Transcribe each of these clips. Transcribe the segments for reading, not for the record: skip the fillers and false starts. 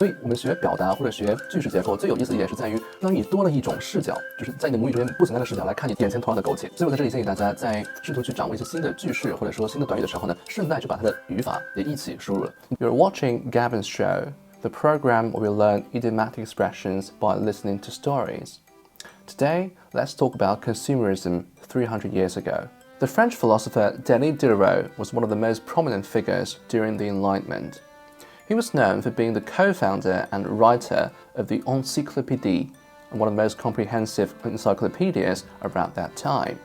所以我们学表达或者学句式结构最有意思的一点是在于，让你多了一种视角，就是在你的母语中间不存在的视角来看你眼前同样的苟且。所以我在这里建议大家在试图去掌握一些新的句式或者说新的短语的时候呢，顺带就把它的语法也一起输入了。You're watching Gavin's show, the program where we learn idiomatic expressions by listening to stories. Today, let's talk about consumerism 300 years ago. The French philosopher Denis Diderot was one of the most prominent figures during the Enlightenment.He was known for being the co-founder and writer of the Encyclopédie, one of the most comprehensive encyclopedias around that time.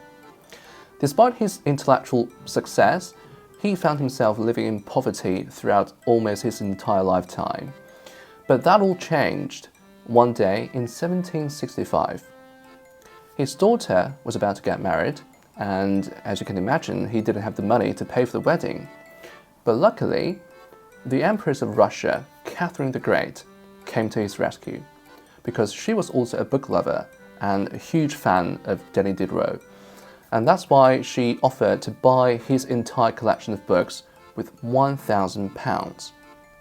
Despite his intellectual success, he found himself living in poverty throughout almost his entire lifetime. But that all changed one day in 1765. His daughter was about to get married, and as you can imagine, he didn't have the money to pay for the wedding. But luckily,The Empress of Russia, Catherine the Great, came to his rescue because she was also a book lover and a huge fan of Denis Diderot. And that's why she offered to buy his entire collection of books with £1,000.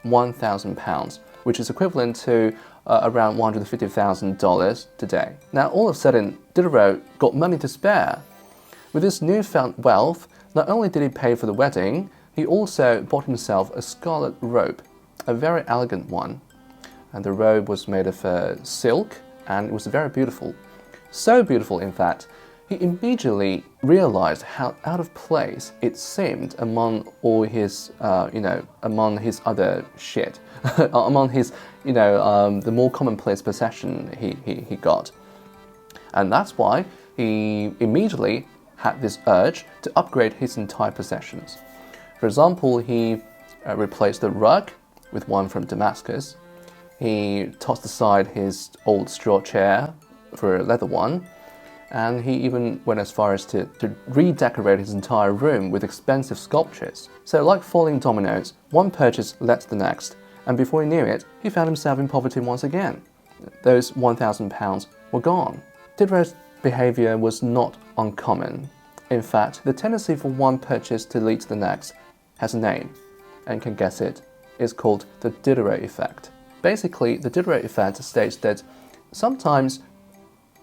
£1,000, which is equivalent to around $150,000 today. Now, all of a sudden, Diderot got money to spare. With this newfound wealth, not only did he pay for the wedding,He also bought himself a scarlet robe, a very elegant one. And the robe was made of silk, and it was very beautiful. So beautiful, in fact, he immediately realized how out of place it seemed among all his, among his other shit, among his, the more commonplace possession he got. And that's why he immediately had this urge to upgrade his entire possessions.For example, he replaced the rug with one from Damascus. He tossed aside his old straw chair for a leather one. And he even went as far as to redecorate his entire room with expensive sculptures. So like falling dominoes, one purchase led to the next. And before he knew it, he found himself in poverty once again. Those £1,000 were gone. Diderot's behavior was not uncommon.In fact, the tendency for one purchase to lead to the next has a name, and you can guess it. It's called the Diderot effect. Basically, the Diderot effect states that sometimes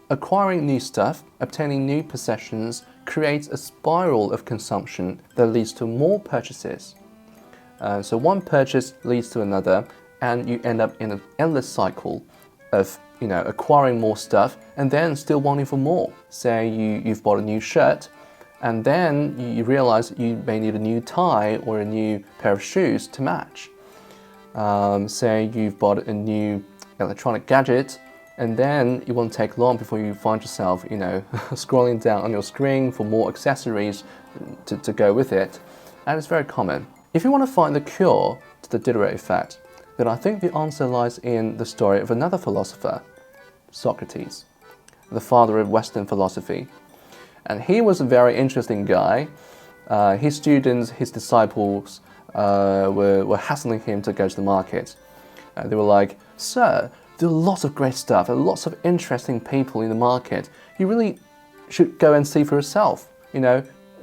acquiring new stuff, obtaining new possessions, creates a spiral of consumption that leads to more purchases. So one purchase leads to another, and you end up in an endless cycle of acquiring more stuff and then still wanting for more. Say you've bought a new shirt,And then you realize you may need a new tie or a new pair of shoes to match. Say you've bought a new electronic gadget, and then it won't take long before you find yourself, scrolling down on your screen for more accessories to go with it. And it's very common. If you want to find the cure to the Diderot effect, then I think the answer lies in the story of another philosopher, Socrates, the father of Western philosophy.And he was a very interesting guy. His students, his disciples, were hassling him to go to the market. They were like, "Sir, there are lots of great stuff and lots of interesting people in the market. You really should go and see for yourself.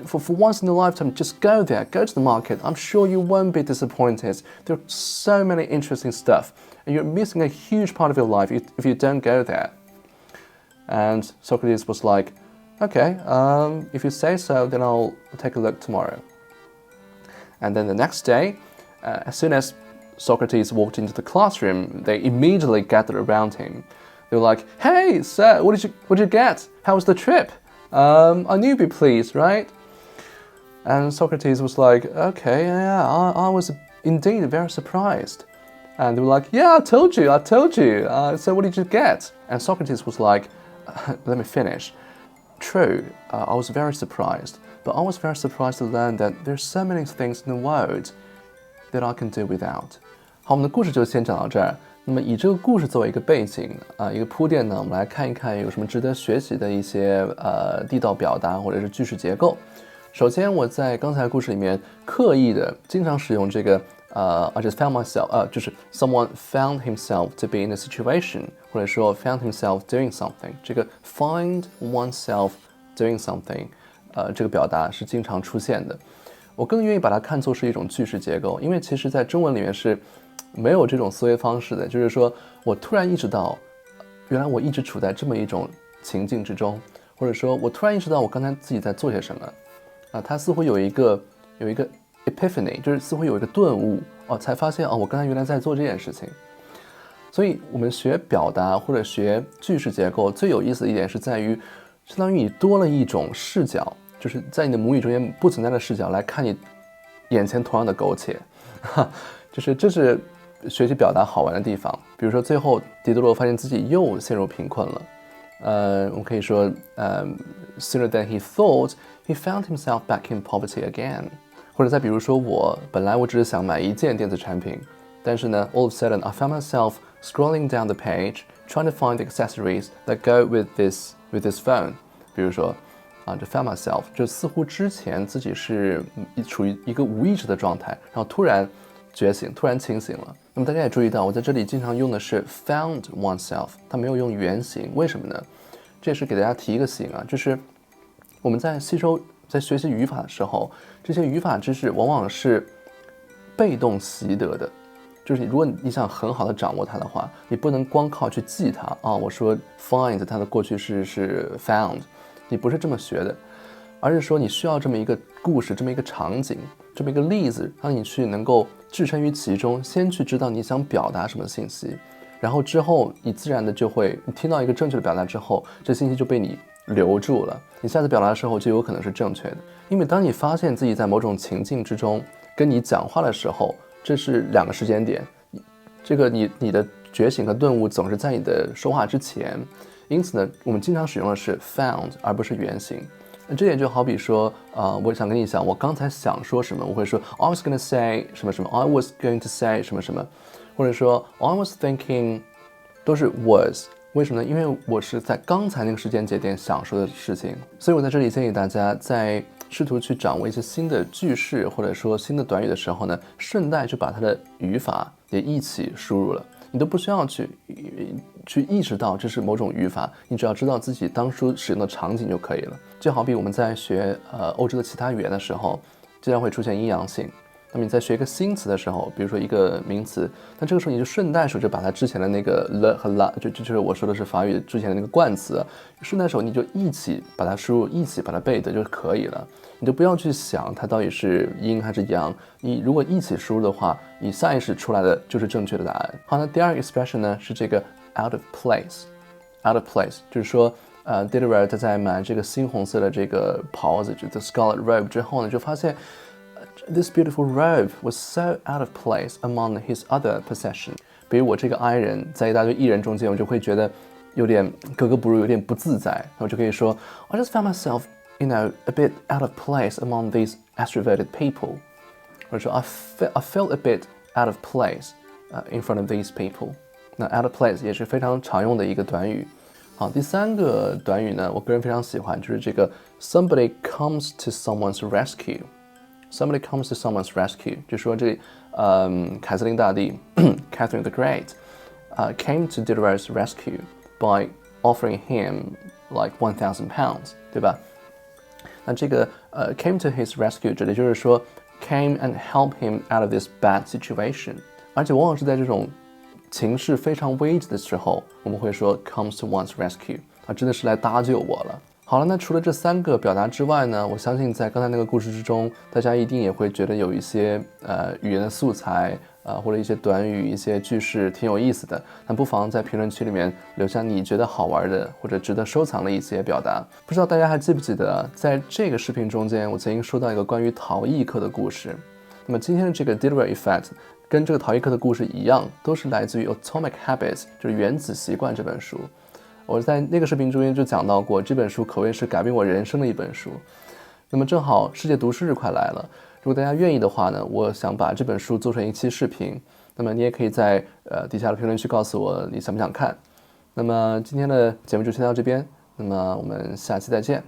For once in a lifetime, just go there, go to the market. I'm sure you won't be disappointed. There are so many interesting stuff, and you're missing a huge part of your life if you don't go there." And Socrates was like,Okay, if you say so, then I'll take a look tomorrow. And then the next day, as soon as Socrates walked into the classroom, they immediately gathered around him. They were like, "Hey, sir, what did you get? How was the trip? I knew you'd be pleased, right?" And Socrates was like, "Okay, yeah, I was indeed very surprised." And they were like, "Yeah, I told you. So what did you get?" And Socrates was like, "Let me finish."True, I was very surprised, but I was very surprised to learn that there's so many things in the world that I can do without. 好，我们的故事就先讲到这儿。那么以这个故事作为一个背景一个铺垫呢，我们来看一看有什么值得学习的一些地道表达或者是句式结构。首先，我在刚才的故事里面刻意的经常使用这个I just found myself 就是 someone found himself to be in a situation 或者说 found himself doing something 这个 find oneself doing something 这个表达是经常出现的。我更愿意把它看作是一种句式结构，因为其实在中文里面是没有这种思维方式的，就是说我突然意識到，原来我一直处在这么一种情境之中，或者说我突然意識到我刚才自己在做些什么啊，他似乎有一个 epiphany， 就是似乎有一个顿悟才发现我刚才原来在做这件事情。所以我们学表达或者学句式结构最有意思的一点是在于，相当于你多了一种视角，就是在你的母语中间不存在的视角来看你眼前同样的苟且，这是学习表达好玩的地方。比如说最后狄德罗发现自己又陷入贫困了，我们可以说sooner than he thought he found himself back in poverty again。 或者再比如说本来我只是想买一件电子产品，但是呢 all of a sudden I found myself scrolling down the page trying to find the accessories that go with this phone。 比如说就 found myself 就似乎之前自己是处于一个无意识的状态，然后突然觉醒，突然清醒了。那么大家也注意到我在这里经常用的是 found oneself， 它没有用原形，为什么呢？这也是给大家提一个醒就是我们在学习语法的时候，这些语法知识往往是被动习得的，就是如果你想很好的掌握它的话，你不能光靠去记它我说 find 它的过去式是 found， 你不是这么学的，而是说你需要这么一个故事，这么一个场景，这么一个例子，让你去能够置身于其中，先去知道你想表达什么信息，然后之后你自然的就会，你听到一个正确的表达之后，这信息就被你留住了，你下次表达的时候就有可能是正确的。因为当你发现自己在某种情境之中跟你讲话的时候，这是两个时间点，这个你的觉醒和顿悟总是在你的说话之前，因此呢我们经常使用的是 found 而不是原形。这点就好比说我想跟你讲我刚才想说什么，我会说 I was going to say 什么什么， I was going to say 什么什么，或者说 I was thinking， 都是 was， 为什么呢？因为我是在刚才那个时间节点想说的事情。所以我在这里建议大家在试图去掌握一些新的句式或者说新的短语的时候呢，顺带就把它的语法也一起输入了，你都不需要去意识到这是某种语法，你只要知道自己当初使用的场景就可以了。就好比我们在学欧洲的其他语言的时候，经常会出现阴阳性。那么你在学一个新词的时候，比如说一个名词，那这个时候你就顺带手就把它之前的那个 le 和 la， 就是我说的是法语之前的那个冠词，顺带手你就一起把它输入，一起把它背的就可以了。你就不要去想它到底是阴还是阳，你如果一起输入的话，你下意识出来的就是正确的答案。好，那第二个 expression 呢是这个 out of place。out of place 就是说Diderot 他在买这个猩红色的这个袍子，就 the scarlet robe 之后呢，就发现This beautiful robe was so out of place among his other possessions。 比如我这个 I 人在一大堆 E 人中间，我就会觉得有点格格不入，有点不自在，然后就可以说 I just found myself, a bit out of place among these extroverted people， 或者说 I felt a bit out of place in front of these people。 那 out of place 也是非常常用的一个短语。好，第三个短语呢，我个人非常喜欢，就是这个 somebody comes to someone's rescue。Somebody comes to someone's rescue， 就说这凯瑟琳大帝Catherine the Great came to Diderot's rescue by offering him like 1,000 pounds， 对吧？那这个came to his rescue 指的就是说 came and helped him out of this bad situation， 而且往往是在这种情势非常危急的时候，我们会说 comes to one's rescue， 真的是来搭救我了。好了，那除了这三个表达之外呢，我相信在刚才那个故事之中，大家一定也会觉得有一些语言的素材或者一些短语、一些句式挺有意思的。那不妨在评论区里面留下你觉得好玩的或者值得收藏的一些表达。不知道大家还记不记得，在这个视频中间，我曾经说到一个关于陶艺课的故事。那么今天的这个 Diderot Effect 跟这个陶艺课的故事一样，都是来自于 Atomic Habits， 就是原子习惯这本书。我在那个视频中间就讲到过，这本书可谓是改变我人生的一本书。那么正好世界读书日快来了，如果大家愿意的话呢，我想把这本书做成一期视频，那么你也可以在底下的评论区告诉我你想不想看。那么今天的节目就先到这边，那么我们下期再见。